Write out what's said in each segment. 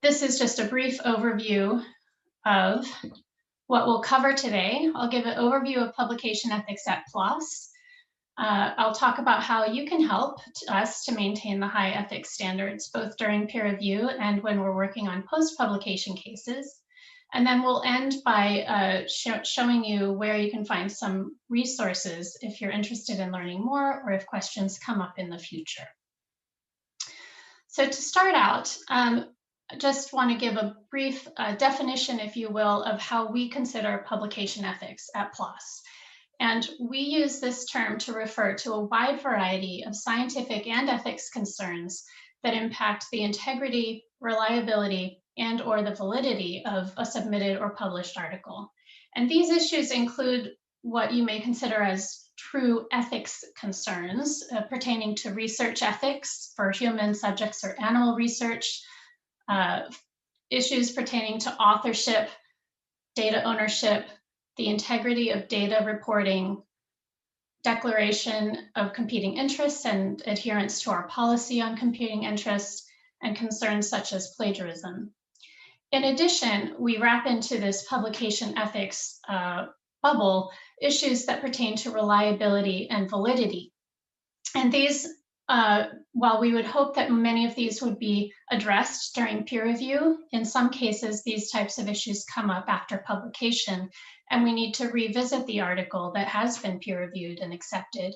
This is just a brief overview of what we'll cover today. I'll give an overview of publication ethics at PLOS. I'll talk about how you can help us to maintain the high ethics standards, both during peer review and when we're working on post-publication cases. And then we'll end by showing you where you can find some resources if you're interested in learning more or if questions come up in the future. So to start out, I just want to give a brief definition, if you will, of how we consider publication ethics at PLOS. And we use this term to refer to a wide variety of scientific and ethics concerns that impact the integrity, reliability, and or the validity of a submitted or published article. And these issues include what you may consider as true ethics concerns pertaining to research ethics for human subjects or animal research, issues pertaining to authorship, data ownership, the integrity of data reporting, declaration of competing interests and adherence to our policy on competing interests, and concerns such as plagiarism. In addition, we wrap into this publication ethics bubble issues that pertain to reliability and validity. And these, while we would hope that many of these would be addressed during peer review, in some cases, these types of issues come up after publication, and we need to revisit the article that has been peer reviewed and accepted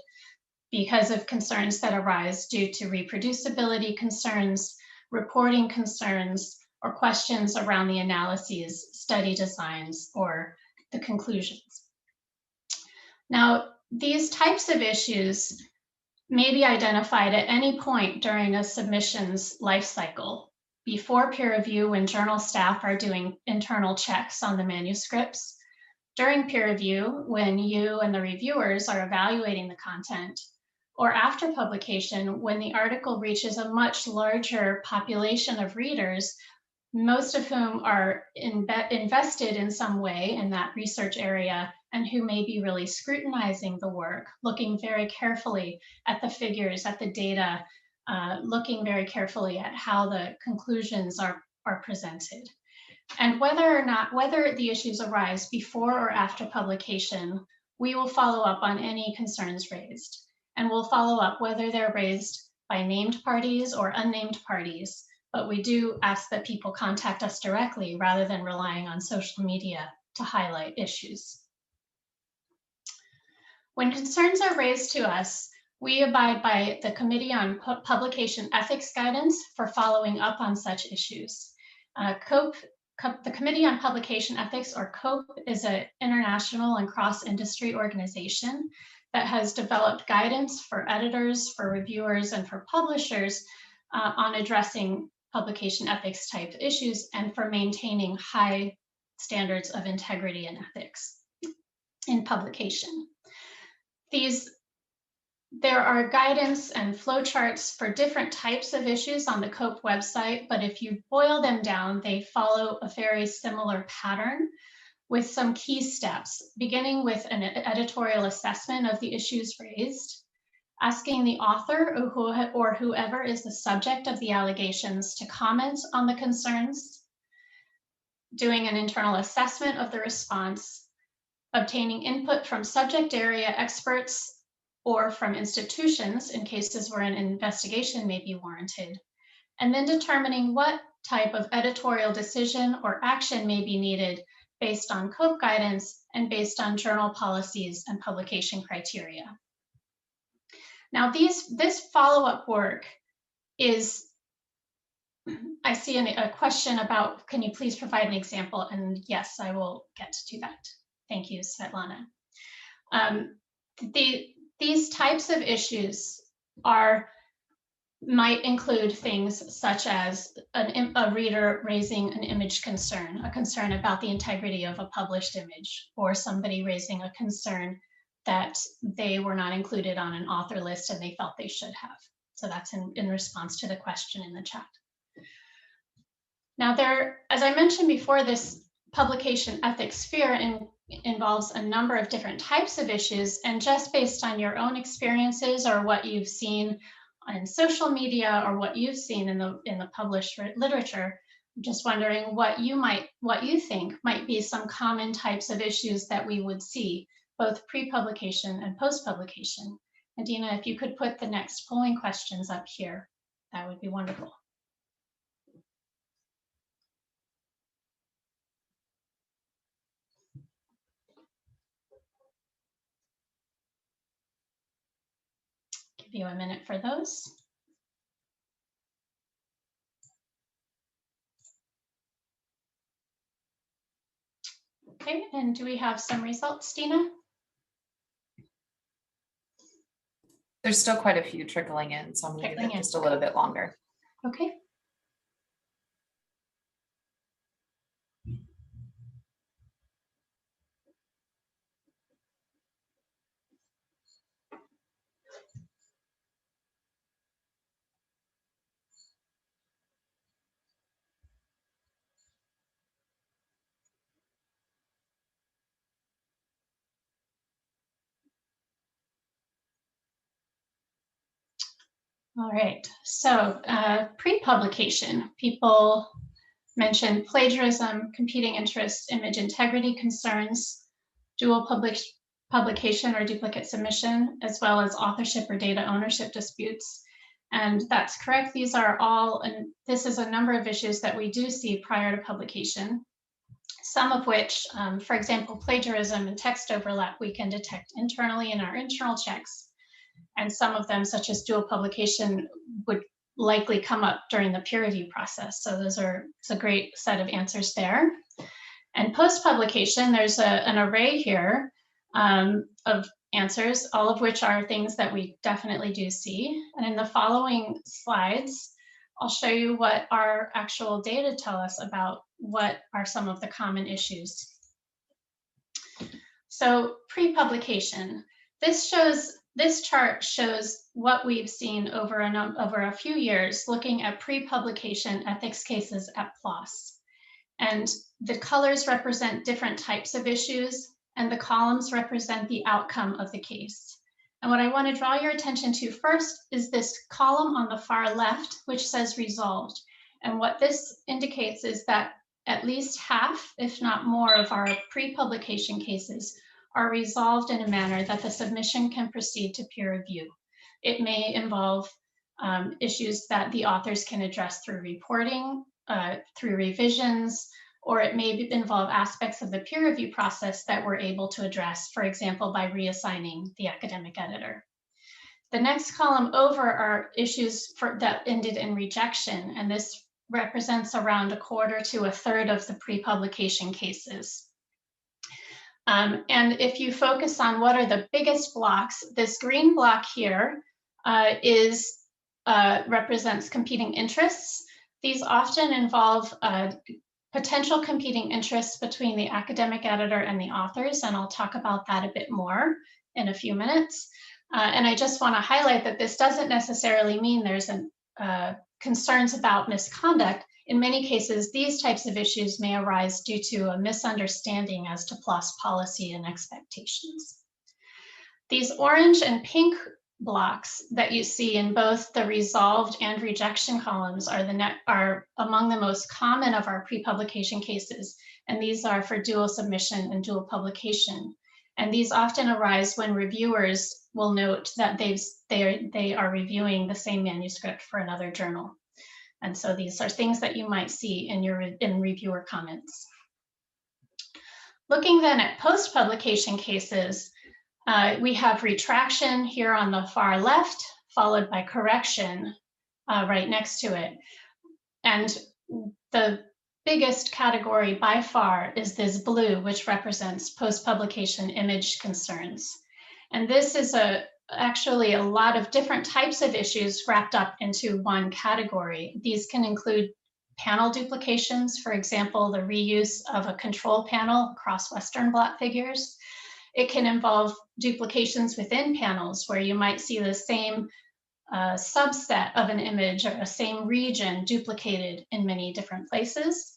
because of concerns that arise due to reproducibility concerns, reporting concerns, or questions around the analyses, study designs, or the conclusions. Now, these types of issues may be identified at any point during a submission's life cycle, before peer review when journal staff are doing internal checks on the manuscripts, during peer review when you and the reviewers are evaluating the content, or after publication when the article reaches a much larger population of readers, most of whom are invested in some way in that research area and who may be really scrutinizing the work, looking very carefully at the figures, at the data, looking very carefully at how the conclusions are presented. And whether the issues arise before or after publication, we will follow up on any concerns raised. And we'll follow up whether they're raised by named parties or unnamed parties, but we do ask that people contact us directly rather than relying on social media to highlight issues. When concerns are raised to us, we abide by the Committee on Publication Ethics guidance for following up on such issues. The Committee on Publication Ethics, or COPE, is an international and cross-industry organization that has developed guidance for editors, for reviewers, and for publishers on addressing publication ethics type issues and for maintaining high standards of integrity and ethics in publication. There are guidance and flowcharts for different types of issues on the COPE website, but if you boil them down, they follow a very similar pattern with some key steps, beginning with an editorial assessment of the issues raised, asking the author or whoever is the subject of the allegations to comment on the concerns, doing an internal assessment of the response, obtaining input from subject area experts or from institutions in cases where an investigation may be warranted, and then determining what type of editorial decision or action may be needed based on COPE guidance and based on journal policies and publication criteria. Now, this follow-up work is, I see a question about, can you please provide an example? And yes, I will get to that. Thank you, Svetlana. These types of issues might include things such as a reader raising an image concern, a concern about the integrity of a published image, or somebody raising a concern that they were not included on an author list and they felt they should have. So that's in response to the question in the chat. Now, as I mentioned before, this publication ethics sphere involves a number of different types of issues, and just based on your own experiences or what you've seen on social media or what you've seen in the published literature, I'm just wondering what you think might be some common types of issues that we would see, both pre-publication and post-publication. Adina, if you could put the next polling questions up here, that would be wonderful. Give you a minute for those. Okay, and do we have some results, Dina? There's still quite a few trickling in, so I'm going to give it just a little bit longer. Okay. All right, so pre-publication, people mentioned plagiarism, competing interests, image integrity concerns, dual publication or duplicate submission, as well as authorship or data ownership disputes. And that's correct. These are all, and this is a number of issues that we do see prior to publication, some of which, for example, plagiarism and text overlap, we can detect internally in our internal checks. And some of them, such as dual publication, would likely come up during the peer review process. So it's a great set of answers there. And post-publication, there's an array here of answers, all of which are things that we definitely do see. And in the following slides, I'll show you what our actual data tell us about what are some of the common issues. So pre-publication, this chart shows what we've seen over a few years looking at pre-publication ethics cases at PLOS. And the colors represent different types of issues, and the columns represent the outcome of the case. And what I want to draw your attention to first is this column on the far left, which says resolved. And what this indicates is that at least half, if not more, of our pre-publication cases are resolved in a manner that the submission can proceed to peer review. It may involve issues that the authors can address through reporting, through revisions, or it may involve aspects of the peer review process that we're able to address, for example, by reassigning the academic editor. The next column over are issues that ended in rejection, and this represents around a quarter to a third of the pre-publication cases. And if you focus on what are the biggest blocks, this green block here represents competing interests. These often involve potential competing interests between the academic editor and the authors, and I'll talk about that a bit more in a few minutes. And I just want to highlight that this doesn't necessarily mean there's concerns about misconduct. In many cases, these types of issues may arise due to a misunderstanding as to PLOS policy and expectations. These orange and pink blocks that you see in both the resolved and rejection columns are among the most common of our pre-publication cases, and these are for dual submission and dual publication. And these often arise when reviewers will note that they are reviewing the same manuscript for another journal. And so these are things that you might see in reviewer comments. Looking then at post-publication cases, we have retraction here on the far left, followed by correction right next to it. And the biggest category by far is this blue, which represents post-publication image concerns. And this is actually a lot of different types of issues wrapped up into one category. These can include panel duplications, for example, the reuse of a control panel across Western blot figures. It can involve duplications within panels where you might see the same subset of an image or a same region duplicated in many different places.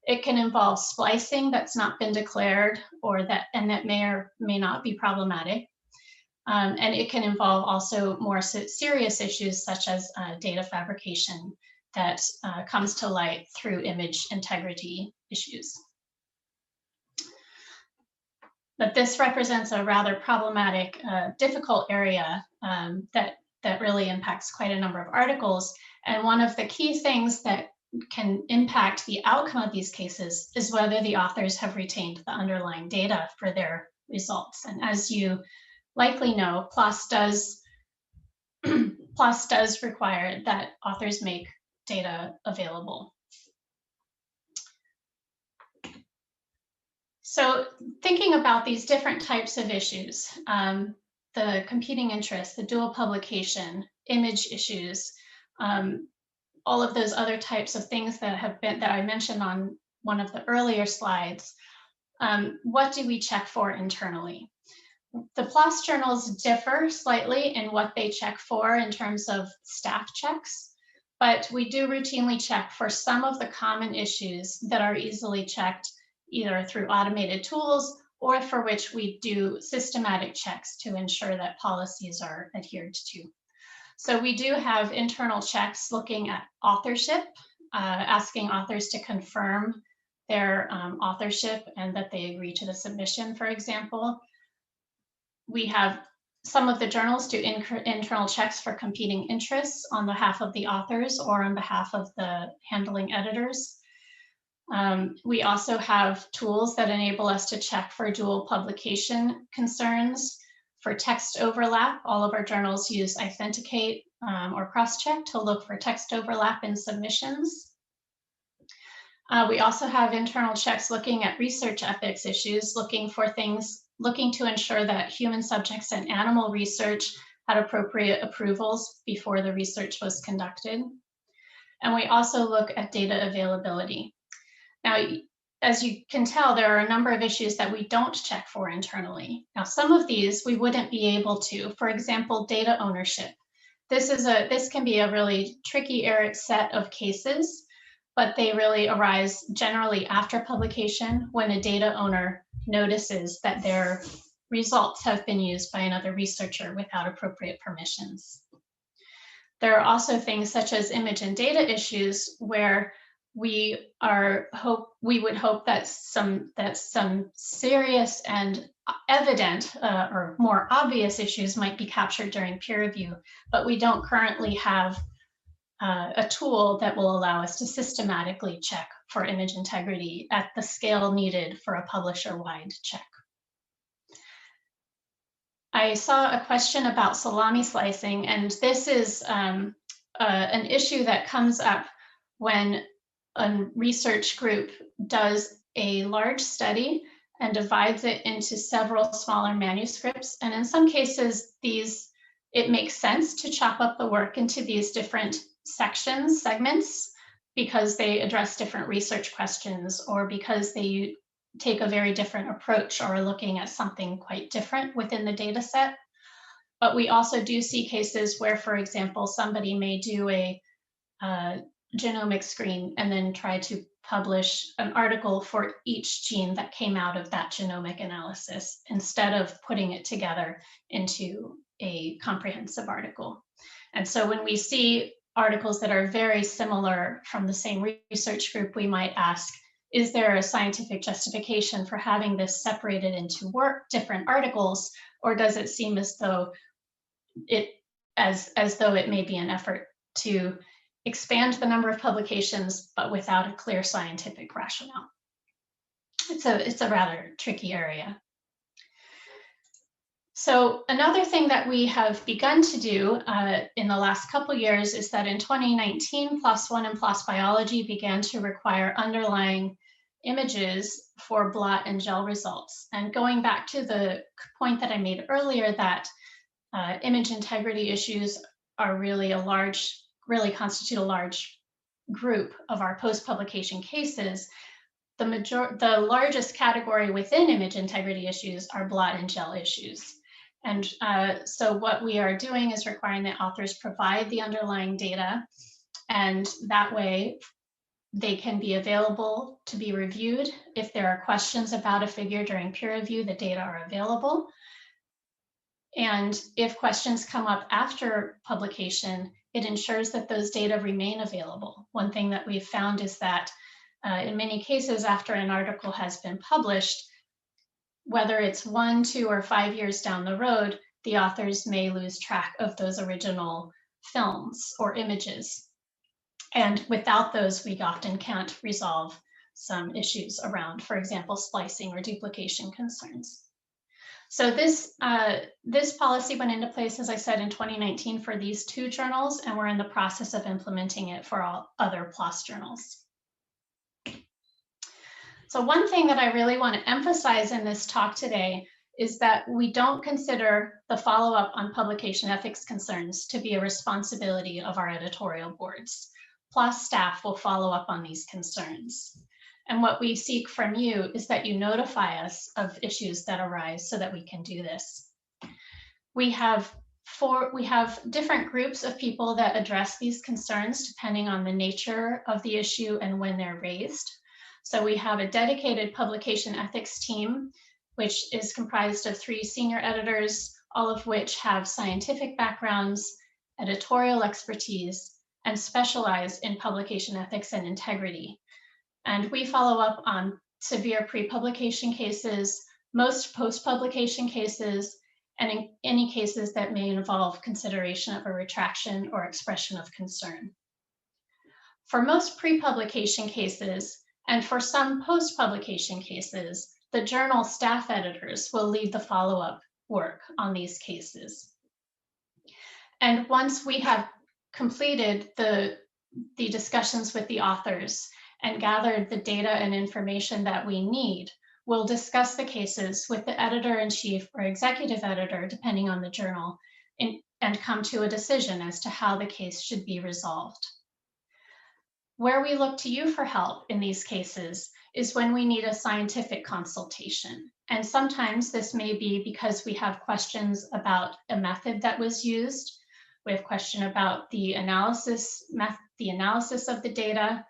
It can involve splicing that's not been declared and that may or may not be problematic. And it can involve also more serious issues such as data fabrication that comes to light through image integrity issues. But this represents a rather problematic, difficult area that really impacts quite a number of articles. And one of the key things that can impact the outcome of these cases is whether the authors have retained the underlying data for their results. And as you likely know, PLOS does require that authors make data available. So thinking about these different types of issues, the competing interests, the dual publication, image issues, all of those other types of things that I mentioned on one of the earlier slides, what do we check for internally? The PLOS journals differ slightly in what they check for in terms of staff checks, but we do routinely check for some of the common issues that are easily checked either through automated tools or for which we do systematic checks to ensure that policies are adhered to. So we do have internal checks looking at authorship, asking authors to confirm their authorship and that they agree to the submission, for example. We have some of the journals do internal checks for competing interests on behalf of the authors or on behalf of the handling editors. We also have tools that enable us to check for dual publication concerns. For text overlap, all of our journals use Authenticate or Crosscheck to look for text overlap in submissions. We also have internal checks looking at research ethics issues, looking to ensure that human subjects and animal research had appropriate approvals before the research was conducted. And we also look at data availability. Now, as you can tell, there are a number of issues that we don't check for internally. Now, some of these we wouldn't be able to. For example, data ownership. This can be a really tricky set of cases, but they really arise generally after publication when a data owner notices that their results have been used by another researcher without appropriate permissions. There are also things such as image and data issues where we would hope that some serious and evident or more obvious issues might be captured during peer review, but we don't currently have a tool that will allow us to systematically check for image integrity at the scale needed for a publisher-wide check. I saw a question about salami slicing, and this is an issue that comes up when a research group does a large study and divides it into several smaller manuscripts. And in some cases, it makes sense to chop up the work into these different segments, because they address different research questions or because they take a very different approach or are looking at something quite different within the data set. But we also do see cases where, for example, somebody may do a genomic screen and then try to publish an article for each gene that came out of that genomic analysis instead of putting it together into a comprehensive article. And so when we see articles that are very similar from the same research group, we might ask, is there a scientific justification for having this separated into different articles, or does it seem as though it may be an effort to expand the number of publications, but without a clear scientific rationale? It's a rather tricky area. So another thing that we have begun to do in the last couple years is that in 2019, PLOS One and PLOS Biology began to require underlying images for blot and gel results. And going back to the point that I made earlier, that image integrity issues are really constitute a large group of our post-publication cases. The largest category within image integrity issues are blot and gel issues. And so what we are doing is requiring that authors provide the underlying data, and that way they can be available to be reviewed. If there are questions about a figure during peer review, the data are available. And if questions come up after publication, It ensures that those data remain available. One thing that we've found is that in many cases, after an article has been published, whether it's 1, 2, or 5 years down the road, the authors may lose track of those original films or images. And without those, we often can't resolve some issues around, for example, splicing or duplication concerns. So this policy went into place, as I said, in 2019 for these 2 journals, and we're in the process of implementing it for all other PLOS journals. So one thing that I really want to emphasize in this talk today is that we don't consider the follow-up on publication ethics concerns to be a responsibility of our editorial boards. PLOS staff will follow up on these concerns. And what we seek from you is that you notify us of issues that arise so that we can do this. We have different groups of people that address these concerns depending on the nature of the issue and when they're raised. So we have a dedicated publication ethics team, which is comprised of 3 senior editors, all of which have scientific backgrounds, editorial expertise, and specialize in publication ethics and integrity. And we follow up on severe pre-publication cases, most post-publication cases, and in any cases that may involve consideration of a retraction or expression of concern. For most pre-publication cases, and for some post-publication cases, the journal staff editors will lead the follow-up work on these cases. And once we have completed the discussions with the authors and gathered the data and information that we need, we'll discuss the cases with the editor-in-chief or executive editor, depending on the journal, and come to a decision as to how the case should be resolved. Where we look to you for help in these cases is when we need a scientific consultation. And sometimes this may be because we have questions about a method that was used. We have question about the analysis of the data,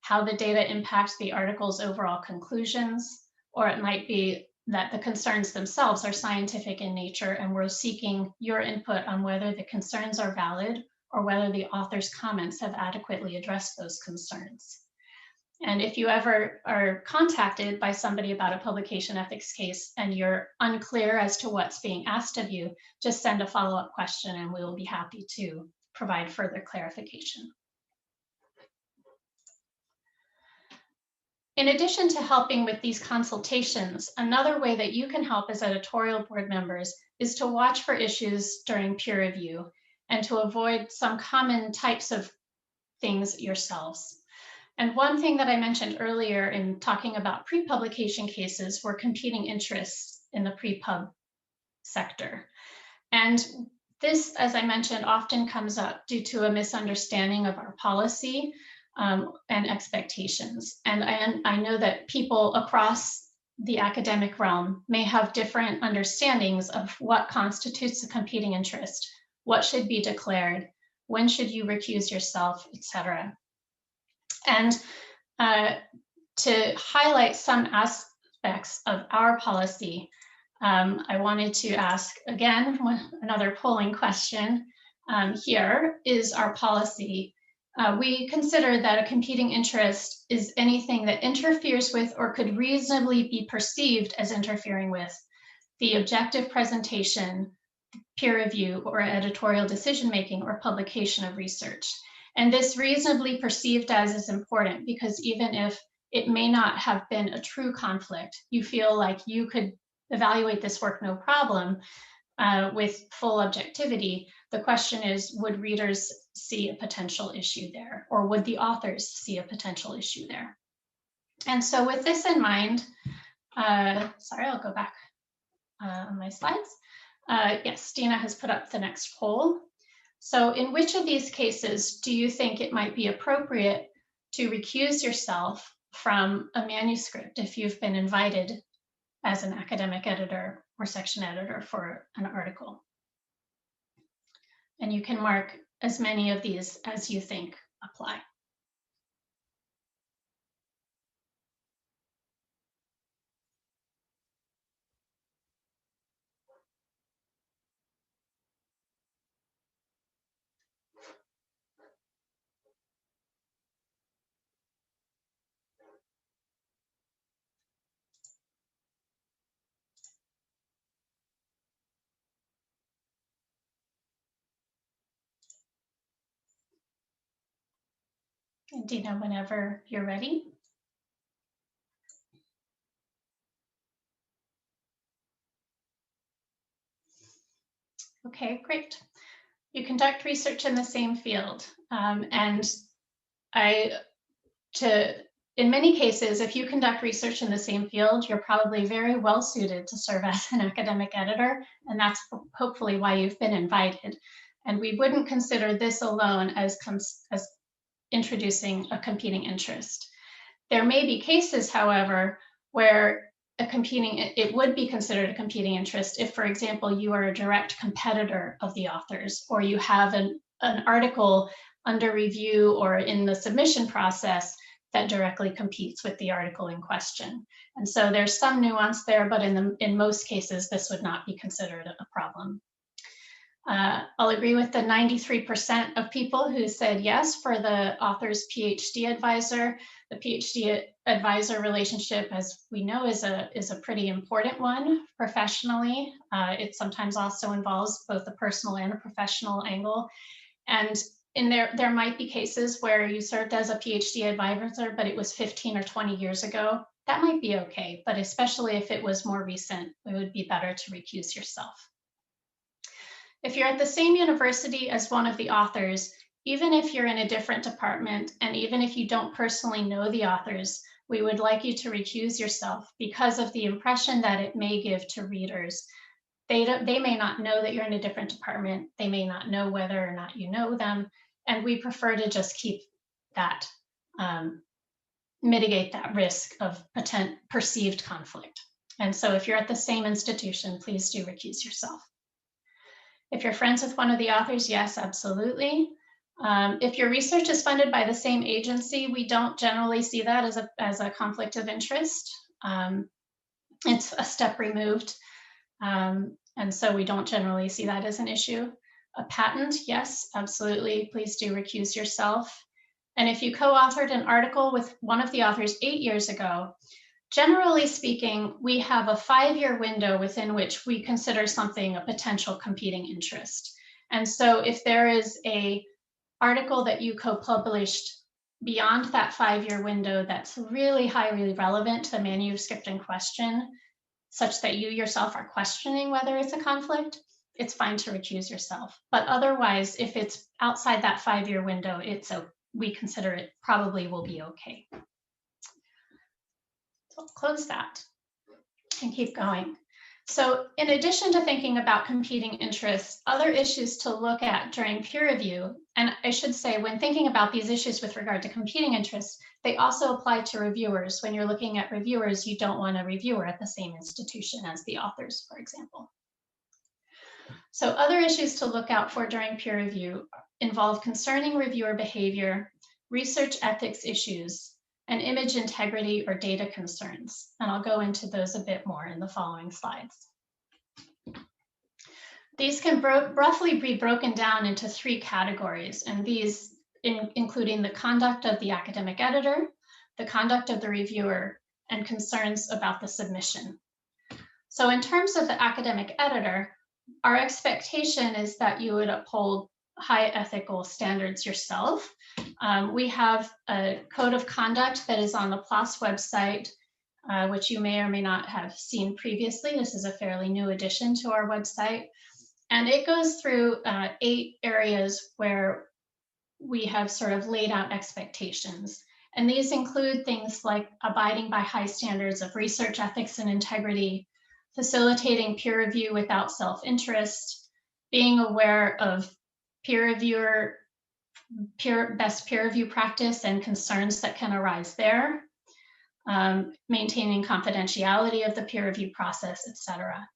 how the data impacts the article's overall conclusions, or it might be that the concerns themselves are scientific in nature and we're seeking your input on whether the concerns are valid or whether the author's comments have adequately addressed those concerns. And if you ever are contacted by somebody about a publication ethics case and you're unclear as to what's being asked of you, just send a follow-up question and we will be happy to provide further clarification. In addition to helping with these consultations, another way that you can help as editorial board members is to watch for issues during peer review and to avoid some common types of things yourselves. And one thing that I mentioned earlier in talking about pre-publication cases were competing interests in the pre-pub sector. And this, as I mentioned, often comes up due to a misunderstanding of our policy and expectations. And I know that people across the academic realm may have different understandings of what constitutes a competing interest, what should be declared, when should you recuse yourself, etc. And to highlight some aspects of our policy, I wanted to ask again, another polling question here is our policy. We consider that a competing interest is anything that interferes with or could reasonably be perceived as interfering with the objective presentation, peer review, or editorial decision-making or publication of research. And this reasonably perceived as is important because even if it may not have been a true conflict, you feel like you could evaluate this work no problem with full objectivity. The question is, would readers see a potential issue there, or would the authors see a potential issue there? And so with this in mind, sorry, I'll go back on my slides. Yes, Dina has put up the next poll. So in which of these cases do you think it might be appropriate to recuse yourself from a manuscript if you've been invited as an academic editor or section editor for an article? And you can mark as many of these as you think apply. So Dina, whenever you're ready. Okay, great. You conduct research in the same field. In many cases, if you conduct research in the same field, you're probably very well suited to serve as an academic editor, and that's hopefully why you've been invited. And we wouldn't consider this alone as introducing a competing interest. There may be cases, however, where it would be considered a competing interest if, for example, you are a direct competitor of the authors, or you have an article under review or in the submission process that directly competes with the article in question. And so there's some nuance there, but in most cases, this would not be considered a problem. I'll agree with the 93% of people who said yes for the author's PhD advisor. The PhD advisor relationship, as we know, is a pretty important one professionally. It sometimes also involves both a personal and a professional angle. And there might be cases where you served as a PhD advisor, but it was 15 or 20 years ago. That might be okay, but especially if it was more recent, it would be better to recuse yourself. If you're at the same university as one of the authors, even if you're in a different department, and even if you don't personally know the authors, we would like you to recuse yourself because of the impression that it may give to readers. They may not know that you're in a different department. They may not know whether or not you know them. And we prefer to just keep that, mitigate that risk of perceived conflict. And so if you're at the same institution, please do recuse yourself. If you're friends with one of the authors, yes, absolutely. If your research is funded by the same agency, we don't generally see that as a conflict of interest. It's a step removed. And so we don't generally see that as an issue. A patent, yes, absolutely. Please do recuse yourself. And if you co-authored an article with one of the authors 8 years ago, generally speaking, we have a 5-year window within which we consider something a potential competing interest. And so if there is an article that you co-published beyond that 5-year window that's really highly relevant to the manuscript in question, such that you yourself are questioning whether it's a conflict, it's fine to recuse yourself. But otherwise, if it's outside that 5-year window, we consider it probably will be okay. So I'll close that and keep going. So in addition to thinking about competing interests, other issues to look at during peer review, and I should say when thinking about these issues with regard to competing interests, they also apply to reviewers. When you're looking at reviewers, you don't want a reviewer at the same institution as the authors, for example. So other issues to look out for during peer review involve concerning reviewer behavior, research ethics issues, and image integrity or data concerns. And I'll go into those a bit more in the following slides. These can roughly be broken down into 3 categories, and these including the conduct of the academic editor, the conduct of the reviewer, and concerns about the submission. So in terms of the academic editor, our expectation is that you would uphold high ethical standards yourself. We have a code of conduct that is on the PLOS website, which you may or may not have seen previously. This is a fairly new addition to our website. And it goes through 8 areas where we have sort of laid out expectations. And these include things like abiding by high standards of research ethics and integrity, facilitating peer review without self-interest, being aware of best peer review practice and concerns that can arise there, maintaining confidentiality of the peer review process, etc.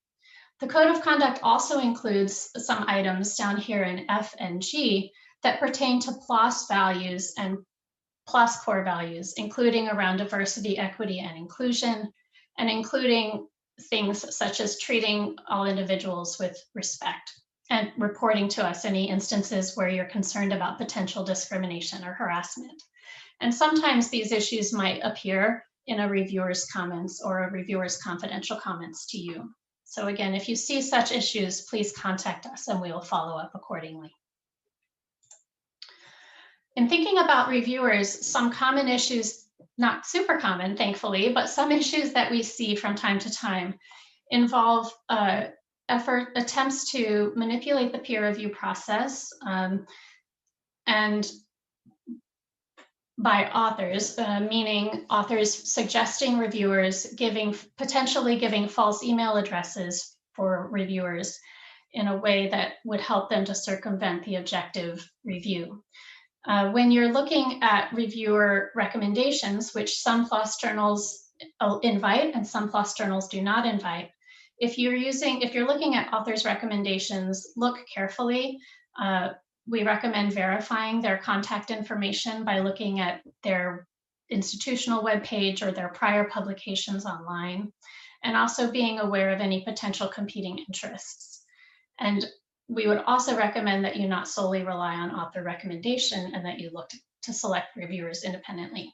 The code of conduct also includes some items down here in F and G that pertain to PLOS values and PLOS core values, including around diversity, equity, and inclusion, and including things such as treating all individuals with respect and reporting to us any instances where you're concerned about potential discrimination or harassment. And sometimes these issues might appear in a reviewer's comments or a reviewer's confidential comments to you. So again, if you see such issues, please contact us and we will follow up accordingly. In thinking about reviewers, some common issues, not super common, thankfully, but some issues that we see from time to time involve attempts to manipulate the peer review process, and by authors, meaning authors suggesting reviewers, potentially giving false email addresses for reviewers in a way that would help them to circumvent the objective review. When you're looking at reviewer recommendations, which some PLOS journals invite and some PLOS journals do not invite, if you're looking at authors' recommendations, look carefully. We recommend verifying their contact information by looking at their institutional webpage or their prior publications online, and also being aware of any potential competing interests. And we would also recommend that you not solely rely on author recommendation and that you look to select reviewers independently.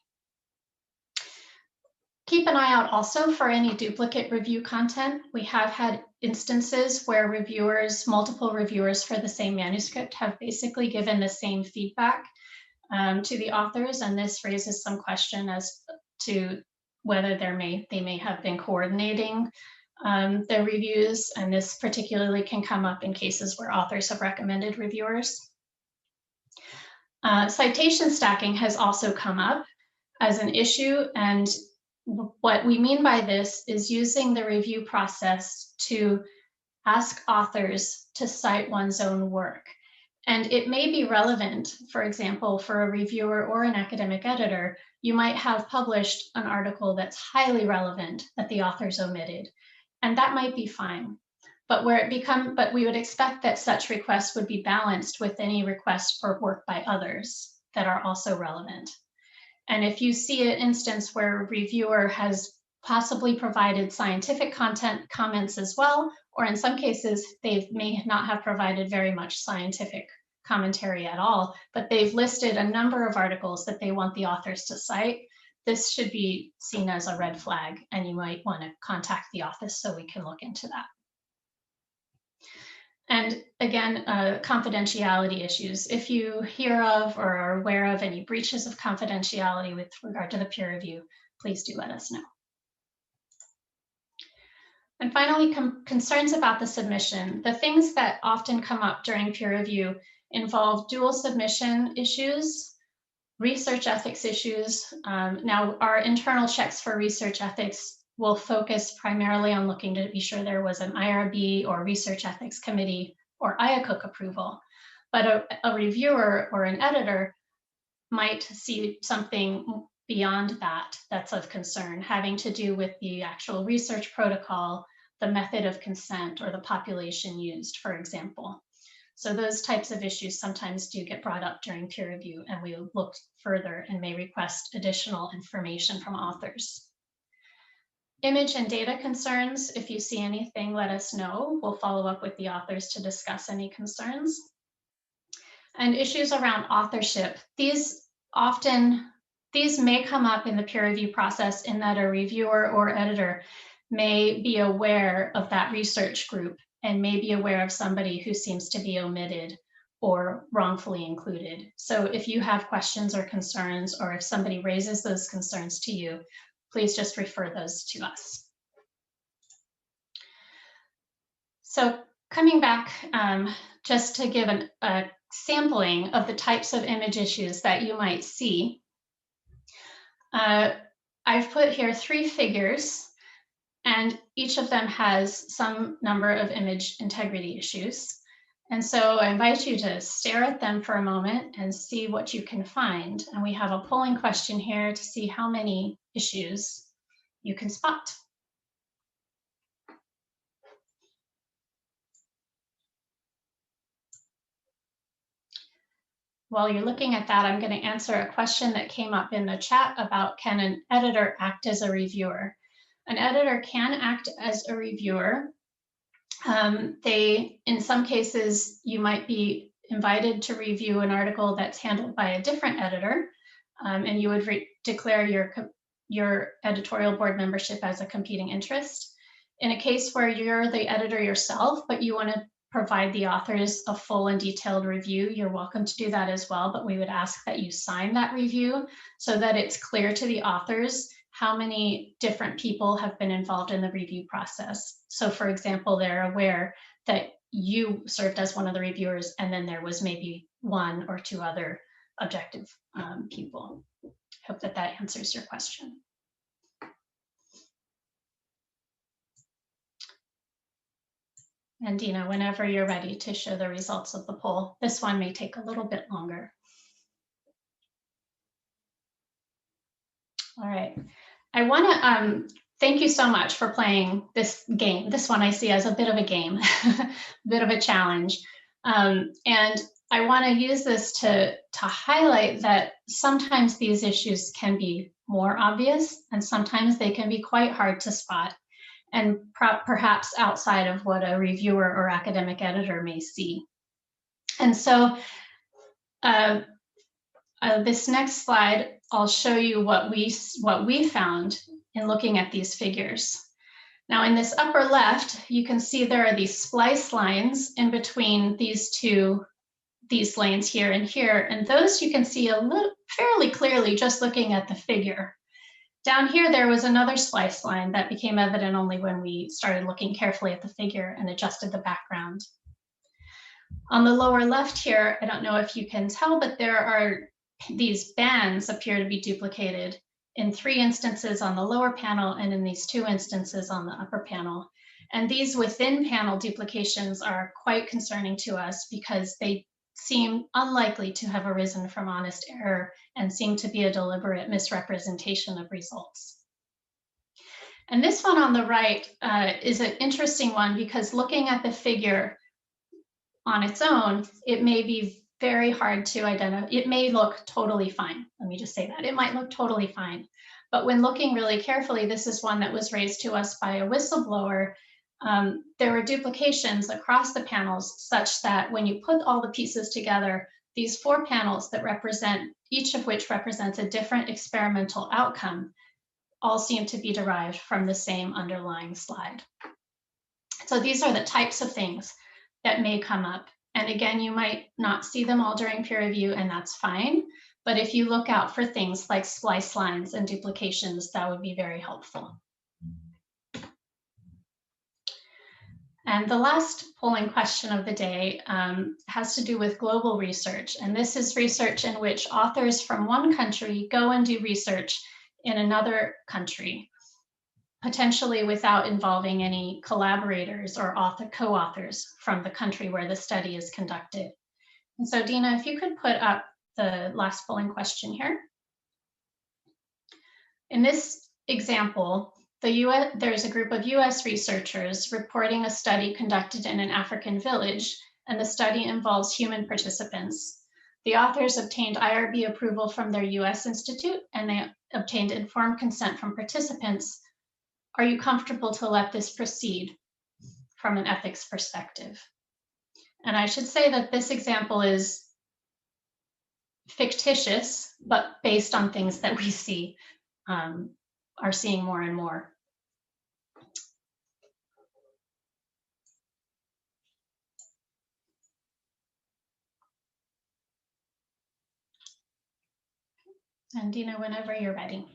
Keep an eye out also for any duplicate review content. We have had instances where multiple reviewers for the same manuscript have basically given the same feedback to the authors, and this raises some question as to whether they may have been coordinating the reviews, and this particularly can come up in cases where authors have recommended reviewers. Citation stacking has also come up as an issue, and what we mean by this is using the review process to ask authors to cite one's own work. And it may be relevant, for example, for a reviewer or an academic editor, you might have published an article that's highly relevant that the authors omitted, and that might be fine. But we would expect that such requests would be balanced with any request for work by others that are also relevant. And if you see an instance where a reviewer has possibly provided scientific comments as well, or in some cases, they may not have provided very much scientific commentary at all, but they've listed a number of articles that they want the authors to cite, this should be seen as a red flag, and you might want to contact the office so we can look into that. And again, confidentiality issues. If you hear of or are aware of any breaches of confidentiality with regard to the peer review, please do let us know. And finally, concerns about the submission. The things that often come up during peer review involve dual submission issues, research ethics issues. Now, our internal checks for research ethics will focus primarily on looking to be sure there was an IRB or research ethics committee or IACUC approval. But a reviewer or an editor might see something beyond that that's of concern, having to do with the actual research protocol, the method of consent, or the population used, for example. So those types of issues sometimes do get brought up during peer review, and we will look further and may request additional information from authors. Image and data concerns, if you see anything, let us know. We'll follow up with the authors to discuss any concerns. And issues around authorship. These may come up in the peer review process in that a reviewer or editor may be aware of that research group and may be aware of somebody who seems to be omitted or wrongfully included. So if you have questions or concerns, or if somebody raises those concerns to you, please just refer those to us. So coming back, just to give a sampling of the types of image issues that you might see, I've put here 3 figures, and each of them has some number of image integrity issues. And so I invite you to stare at them for a moment and see what you can find. And we have a polling question here to see how many issues you can spot. While you're looking at that, I'm going to answer a question that came up in the chat about, can an editor act as a reviewer? An editor can act as a reviewer. In some cases, you might be invited to review an article that's handled by a different editor, and you would declare your editorial board membership as a competing interest. In a case where you're the editor yourself, but you want to provide the authors a full and detailed review, you're welcome to do that as well, but we would ask that you sign that review so that it's clear to the authors how many different people have been involved in the review process. So for example, they're aware that you served as one of the reviewers, and then there was maybe 1 or 2 other objective people. Hope that that answers your question. And Dina, whenever you're ready to show the results of the poll, this one may take a little bit longer. All right, I want to thank you so much for playing this game. This one I see as a bit of a game, a bit of a challenge. And I want to use this to highlight that sometimes these issues can be more obvious and sometimes they can be quite hard to spot, and perhaps outside of what a reviewer or academic editor may see. And so this next slide, I'll show you what we found in looking at these figures. Now in this upper left, you can see there are these splice lines in between these lanes here and here, and those you can see fairly clearly just looking at the figure. Down here, there was another splice line that became evident only when we started looking carefully at the figure and adjusted the background. On the lower left here, I don't know if you can tell, but there are these bands appear to be duplicated in 3 instances on the lower panel and in these 2 instances on the upper panel. And these within panel duplications are quite concerning to us because they seem unlikely to have arisen from honest error and seem to be a deliberate misrepresentation of results. And this one on the right is an interesting one because looking at the figure on its own, it may be very hard to identify. It may look totally fine. Let me just say that. It might look totally fine. But when looking really carefully, this is one that was raised to us by a whistleblower. There were duplications across the panels such that when you put all the pieces together, these 4 panels that represent, each of which represents a different experimental outcome, all seem to be derived from the same underlying slide. So these are the types of things that may come up. And again, you might not see them all during peer review, and that's fine. But if you look out for things like splice lines and duplications, that would be very helpful. And the last polling question of the day has to do with global research. And this is research in which authors from one country go and do research in another country, potentially without involving any collaborators or co-authors from the country where the study is conducted. And so Dina, if you could put up the last polling question here. In this example, there's a group of US researchers reporting a study conducted in an African village, and the study involves human participants. The authors obtained IRB approval from their US institute, and they obtained informed consent from participants. Are you comfortable to let this proceed from an ethics perspective? And I should say that this example is fictitious, but based on things that we see, are seeing more and more. And Dina, whenever you're ready.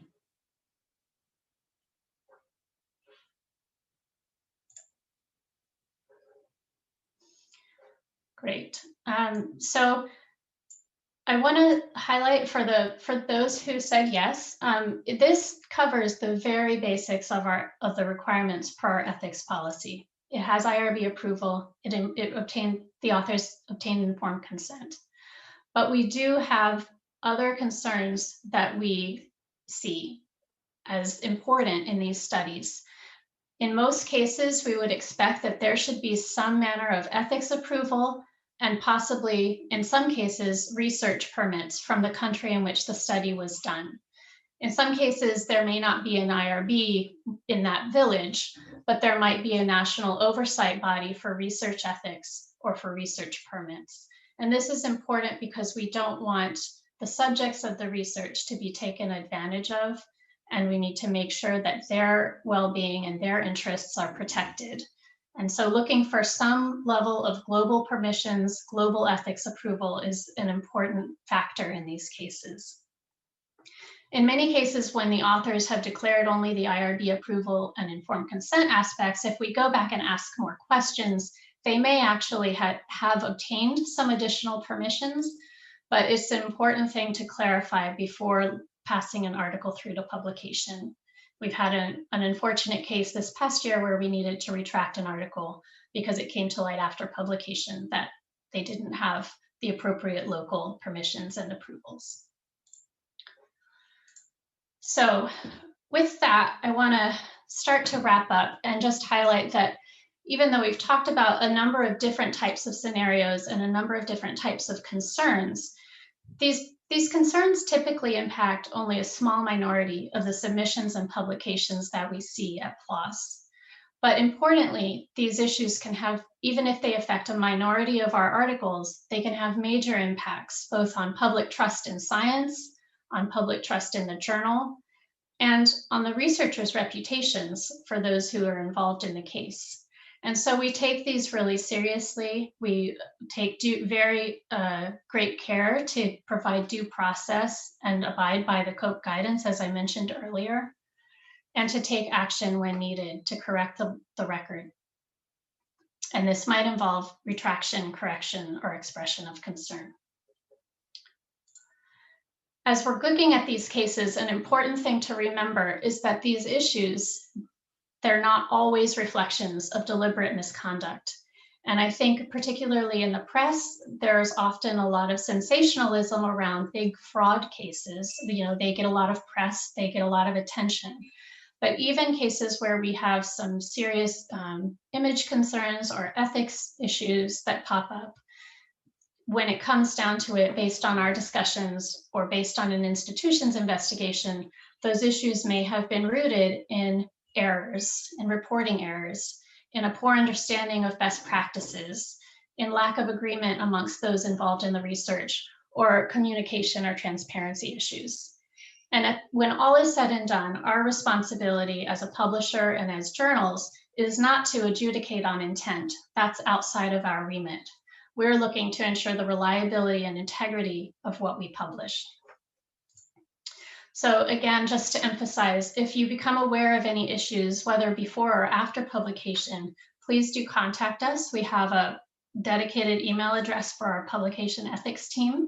Great. So I want to highlight for those who said yes, this covers the very basics of the requirements per our ethics policy. It has IRB approval. The authors obtained informed consent. But we do have other concerns that we see as important in these studies. In most cases, we would expect that there should be some manner of ethics approval and possibly, in some cases, research permits from the country in which the study was done. In some cases, there may not be an IRB in that village, but there might be a national oversight body for research ethics or for research permits. And this is important because we don't want the subjects of the research to be taken advantage of, and we need to make sure that their well-being and their interests are protected. And so looking for some level of global permissions, global ethics approval is an important factor in these cases. In many cases, when the authors have declared only the IRB approval and informed consent aspects, if we go back and ask more questions, they may actually have obtained some additional permissions, but it's an important thing to clarify before passing an article through to publication. We've had an unfortunate case this past year where we needed to retract an article because it came to light after publication that they didn't have the appropriate local permissions and approvals. So with that, I want to start to wrap up and just highlight that even though we've talked about a number of different types of scenarios and a number of different types of concerns, these concerns typically impact only a small minority of the submissions and publications that we see at PLOS. But importantly, these issues can have, even if they affect a minority of our articles, they can have major impacts both on public trust in science, on public trust in the journal, and on the researchers' reputations for those who are involved in the case. And so we take these really seriously. We take very great care to provide due process and abide by the COPE guidance, as I mentioned earlier, and to take action when needed to correct the record. And this might involve retraction, correction, or expression of concern. As we're looking at these cases, an important thing to remember is that these issues, they're not always reflections of deliberate misconduct. And I think particularly in the press, there's often a lot of sensationalism around big fraud cases. You know, they get a lot of press, they get a lot of attention. But even cases where we have some serious image concerns or ethics issues that pop up, when it comes down to it, based on our discussions or based on an institution's investigation, those issues may have been rooted in errors, in reporting errors, in a poor understanding of best practices, in lack of agreement amongst those involved in the research, or communication or transparency issues. And when all is said and done, our responsibility as a publisher and as journals is not to adjudicate on intent. That's outside of our remit. We're looking to ensure the reliability and integrity of what we publish. So again, just to emphasize, if you become aware of any issues, whether before or after publication, please do contact us. We have a dedicated email address for our publication ethics team.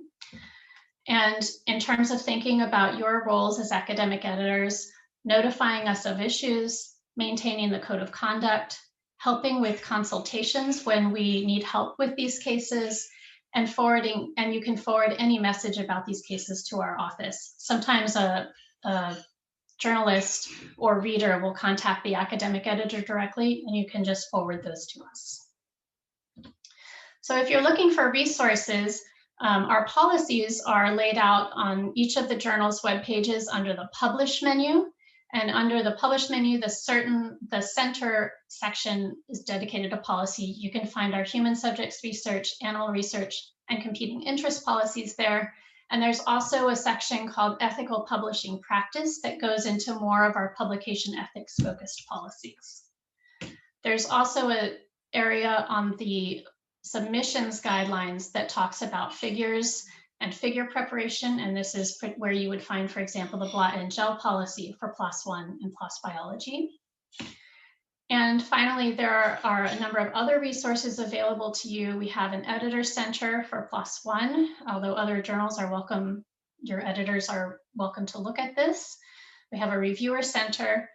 And in terms of thinking about your roles as academic editors, notifying us of issues, maintaining the code of conduct, helping with consultations when we need help with these cases, and forwarding, and you can forward any message about these cases to our office. Sometimes a journalist or reader will contact the academic editor directly, and you can just forward those to us. So if you're looking for resources, our policies are laid out on each of the journal's web pages under the Publish menu. And under the Publish menu, the center section is dedicated to policy. You can find our human subjects research, animal research, and competing interest policies there. And there's also a section called Ethical Publishing Practice that goes into more of our publication ethics focused policies. There's also an area on the submissions guidelines that talks about figures and figure preparation, and this is where you would find, for example, the blot and gel policy for PLOS 1 and PLOS biology. And finally, there are a number of other resources available to you. We have an editor center for PLOS 1, although other journals are welcome, your editors are welcome to look at this. We have a reviewer center.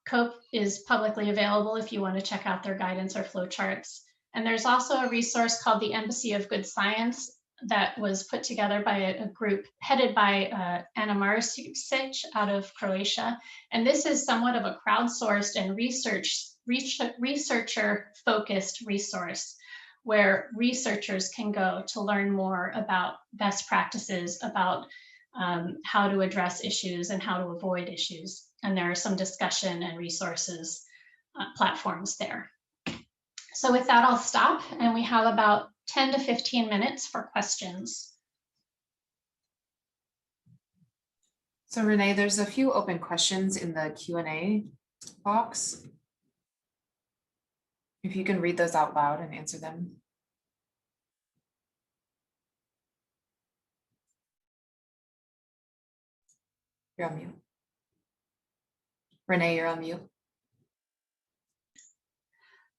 COPE is publicly available if you want to check out their guidance or flowcharts. And there's also a resource called the Embassy of Good Science that was put together by a group headed by Anna Marisic out of Croatia. And this is somewhat of a crowdsourced and researcher-focused resource where researchers can go to learn more about best practices, about how to address issues and how to avoid issues. And there are some discussion and resources platforms there. So with that, I'll stop, and we have about 10 to 15 minutes for questions. So Renee, there's a few open questions in the Q&A box. If you can read those out loud and answer them. You're on mute. Renee, you're on mute.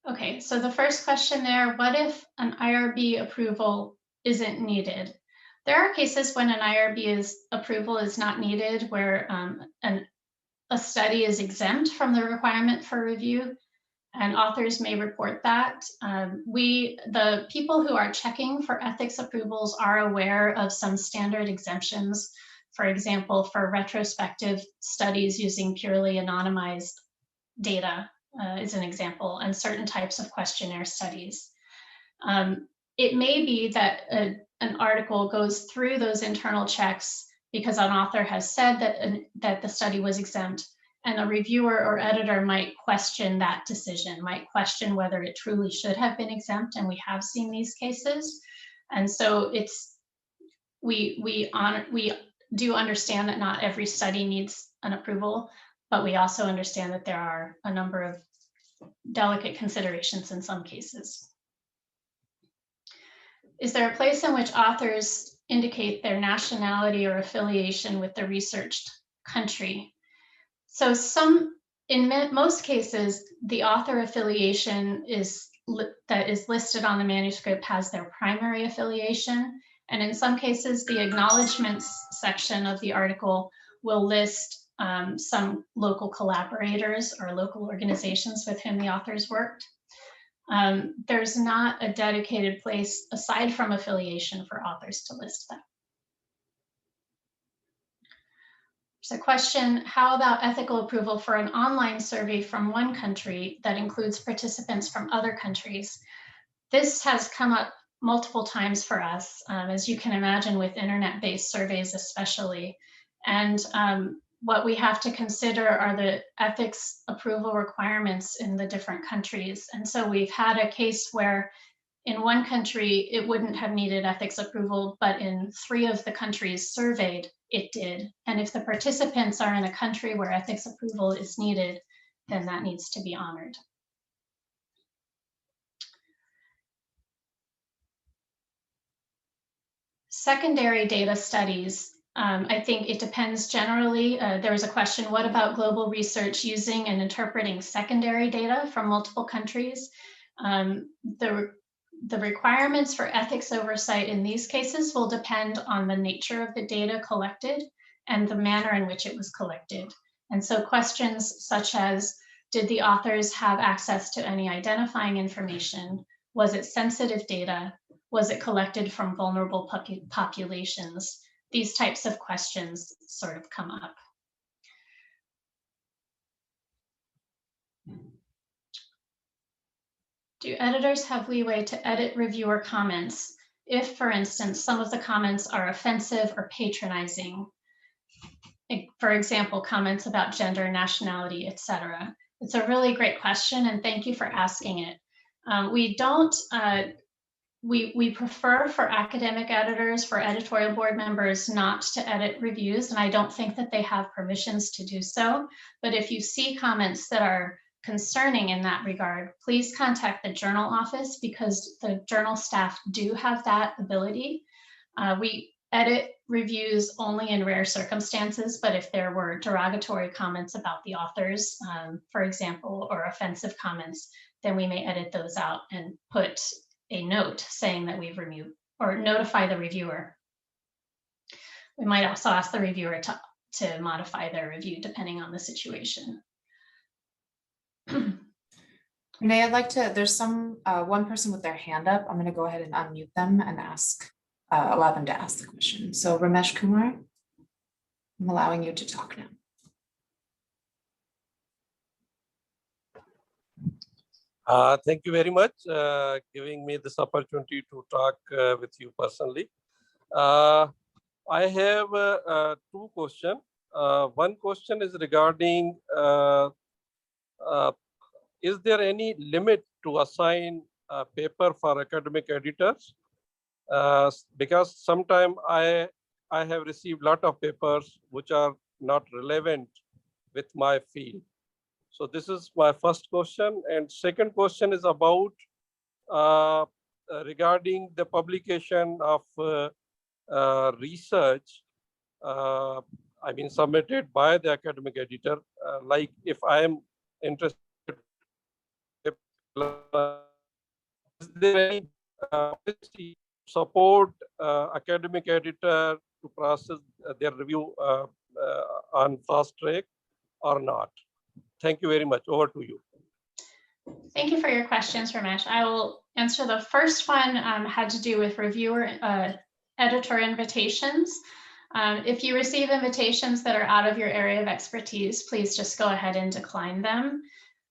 Okay, so the first question there, what if an IRB approval isn't needed? There are cases when an IRB approval is not needed, where a study is exempt from the requirement for review, and authors may report that. The people who are checking for ethics approvals are aware of some standard exemptions. For example, for retrospective studies using purely anonymized data is an example, and certain types of questionnaire studies. It may be that an article goes through those internal checks because an author has said that the study was exempt, and a reviewer or editor might question that decision, might question whether it truly should have been exempt, and we have seen these cases. And so we do understand that not every study needs an approval, but we also understand that there are a number of delicate considerations in some cases. Is there a place in which authors indicate their nationality or affiliation with the researched country? So in most cases, the author affiliation that is listed on the manuscript has their primary affiliation. And in some cases, the acknowledgements section of the article will list some local collaborators or local organizations with whom the authors worked. There's not a dedicated place aside from affiliation for authors to list them. There's a question, how about ethical approval for an online survey from one country that includes participants from other countries? This has come up multiple times for us, as you can imagine, with internet-based surveys especially. And what we have to consider are the ethics approval requirements in the different countries. And so we've had a case where in one country, it wouldn't have needed ethics approval, but in 3 of the countries surveyed, it did. And if the participants are in a country where ethics approval is needed, then that needs to be honored. Secondary data studies. I think it depends generally. There was a question, what about global research using and interpreting secondary data from multiple countries? The requirements for ethics oversight in these cases will depend on the nature of the data collected and the manner in which it was collected. And so questions such as, did the authors have access to any identifying information? Was it sensitive data? Was it collected from vulnerable populations? These types of questions sort of come up. Do editors have leeway to edit reviewer comments if, for instance, some of the comments are offensive or patronizing? For example, comments about gender, nationality, etc. It's a really great question, and thank you for asking it. We prefer for academic editors, for editorial board members, not to edit reviews, and I don't think that they have permissions to do so. But if you see comments that are concerning in that regard, please contact the journal office, because the journal staff do have that ability. We edit reviews only in rare circumstances, but if there were derogatory comments about the authors, for example, or offensive comments, then we may edit those out and put a note saying that we've reviewed, or notify the reviewer. We might also ask the reviewer to modify their review depending on the situation. Renee, I'd like to, there's one person with their hand up. I'm going to go ahead and unmute them and allow them to ask the question. So Ramesh Kumar, I'm allowing you to talk now. Thank you very much giving me this opportunity to talk with you personally. I have 2 questions. One question is regarding, is there any limit to assign a paper for academic editors? Because sometimes I have received a lot of papers which are not relevant with my field. So this is my first question. And second question is about regarding the publication of research, I mean, submitted by the academic editor. Like if I am interested, is there any policy support academic editor to process their review on fast track or not? Thank you very much. Over to you. Thank you for your questions, Ramesh. I will answer the first one, had to do with reviewer editor invitations. If you receive invitations that are out of your area of expertise, please just go ahead and decline them.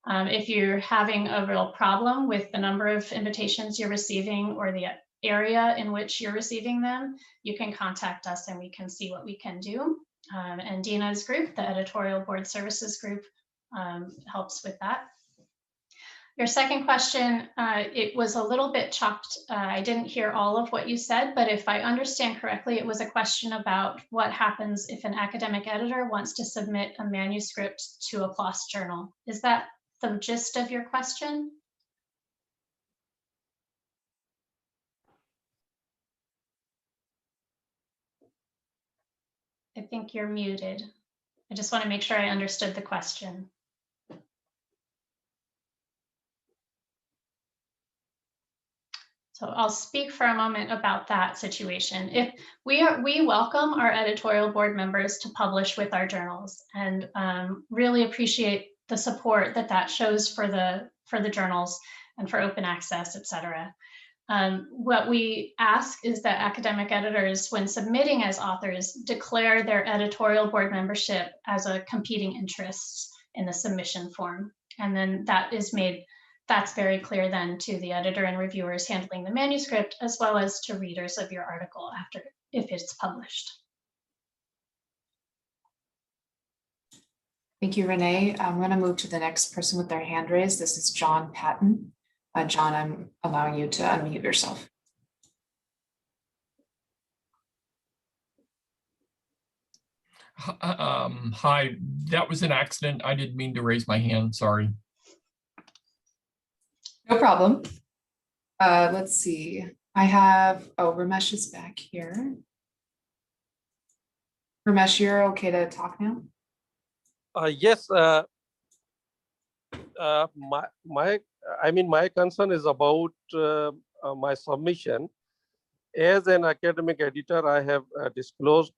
If you're having a real problem with the number of invitations you're receiving or the area in which you're receiving them, you can contact us and we can see what we can do. And Dina's group, the Editorial Board Services group, helps with that. Your second question, it was a little bit chopped. I didn't hear all of what you said, but if I understand correctly, it was a question about what happens if an academic editor wants to submit a manuscript to a PLOS journal. Is that the gist of your question? I think you're muted. I just want to make sure I understood the question. So I'll speak for a moment about that situation. If we welcome our editorial board members to publish with our journals, and really appreciate the support that shows for the journals and for open access, et cetera. What we ask is that academic editors, when submitting as authors, declare their editorial board membership as a competing interest in the submission form. And then that's very clear then to the editor and reviewers handling the manuscript, as well as to readers of your article if it's published. Thank you, Renee. I'm going to move to the next person with their hand raised. This is John Patton. John, I'm allowing you to unmute yourself. Hi, that was an accident. I didn't mean to raise my hand, sorry. No problem. Let's see. I have, Ramesh is back here. Ramesh, you're okay to talk now? Yes, my concern is about my submission. As an academic editor, I have disclosed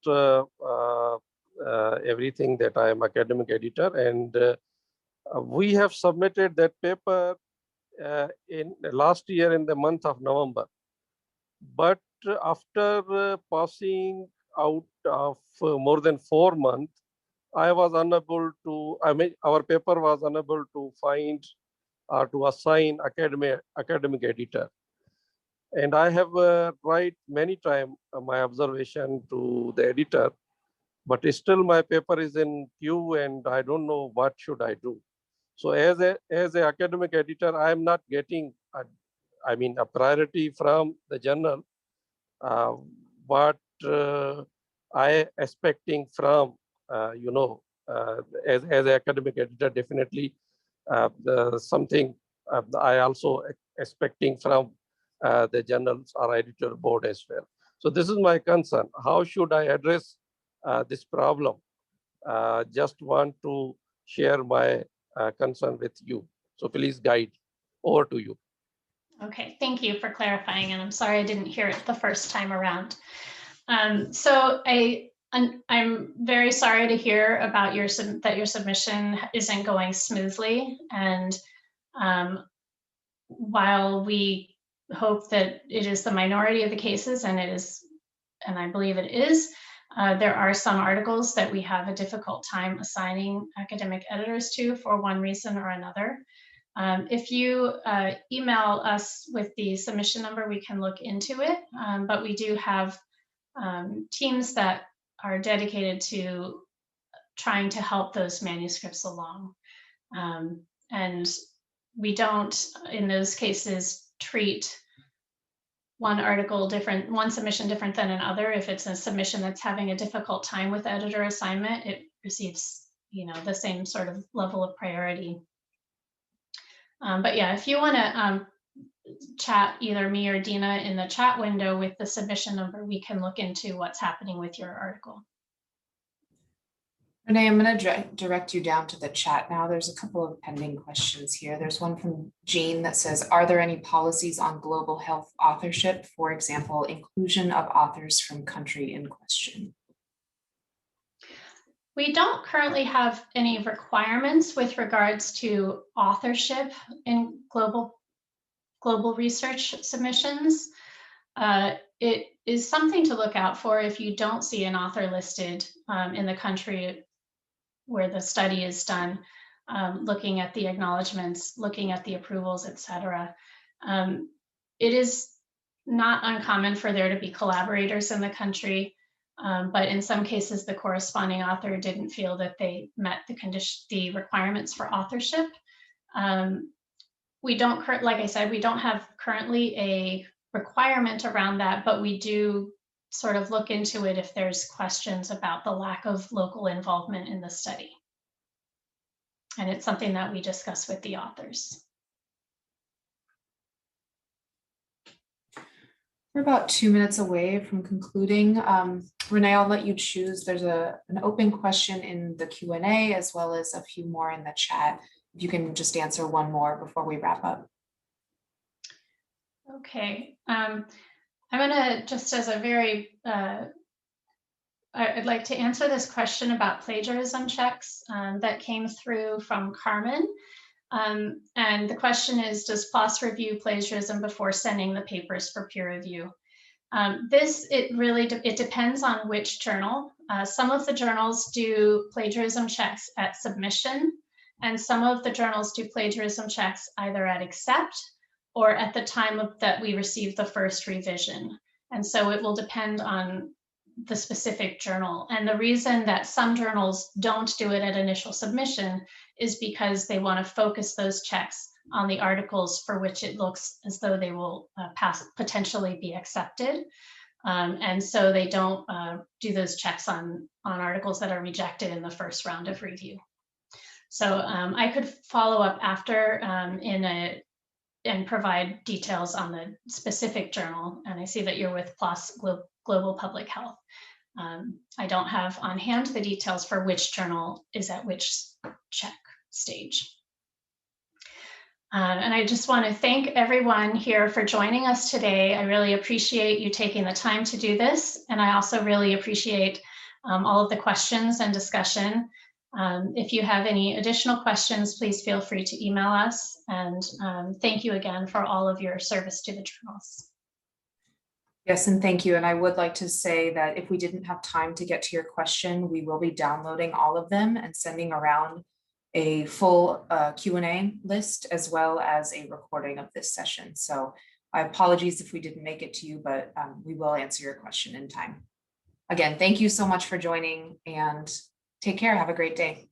everything that I am academic editor, and we have submitted that paper in last year in the month of November. But after passing out of more than 4 months, I was unable to, our paper was unable to find or to assign academic editor. And I have write many times my observation to the editor, but still my paper is in queue and I don't know what should I do. So as an academic editor, I am not getting a priority from the journal. What I expecting from as an academic editor, definitely something I also expecting from the journals or editorial board as well. So this is my concern. How should I address this problem? Just want to share my concern with you. So please guide. Over to you. Okay, thank you for clarifying, and I'm sorry I didn't hear it the first time around. So I'm very sorry to hear about that your submission isn't going smoothly, and while we hope that it is the minority of the cases, and I believe it is, there are some articles that we have a difficult time assigning academic editors to for one reason or another. If you email us with the submission number, we can look into it, but we do have teams that are dedicated to trying to help those manuscripts along. And we don't, in those cases, treat one submission different than another. If it's a submission that's having a difficult time with editor assignment, it receives the same sort of level of priority. But yeah, if you want to chat either me or Dina in the chat window with the submission number, we can look into what's happening with your article. Renee, I'm going to direct you down to the chat now. There's a couple of pending questions here. There's one from Jean that says, are there any policies on global health authorship? For example, inclusion of authors from country in question. We don't currently have any requirements with regards to authorship in global research submissions. It is something to look out for if you don't see an author listed in the country where the study is done, looking at the acknowledgements, looking at the approvals, etc. It is not uncommon for there to be collaborators in the country, but in some cases the corresponding author didn't feel that they met the requirements for authorship. We don't, like I said, we don't have currently a requirement around that, but we do sort of look into it if there's questions about the lack of local involvement in the study. And it's something that we discuss with the authors. We're about 2 minutes away from concluding. Renee, I'll let you choose. There's an open question in the Q&A as well as a few more in the chat. If you can just answer one more before we wrap up. Okay. I'm gonna just as a very, I'd like to answer this question about plagiarism checks that came through from Carmen. And the question is, does PLOS review plagiarism before sending the papers for peer review? It depends on which journal. Some of the journals do plagiarism checks at submission, and some of the journals do plagiarism checks either at accept or at the time that we receive the first revision. And so it will depend on the specific journal. And the reason that some journals don't do it at initial submission is because they want to focus those checks on the articles for which it looks as though they will potentially be accepted. And so they don't do those checks on articles that are rejected in the first round of review. So I could follow up after and provide details on the specific journal. And I see that you're with PLOS Global Public Health. I don't have on hand the details for which journal is at which check stage. And I just want to thank everyone here for joining us today. I really appreciate you taking the time to do this. And I also really appreciate all of the questions and discussion. If you have any additional questions, please feel free to email us. And thank you again for all of your service to the journals. Yes, and thank you. And I would like to say that if we didn't have time to get to your question, we will be downloading all of them and sending around a full Q&A list as well as a recording of this session. So I apologize if we didn't make it to you, but we will answer your question in time. Again, thank you so much for joining and take care. Have a great day.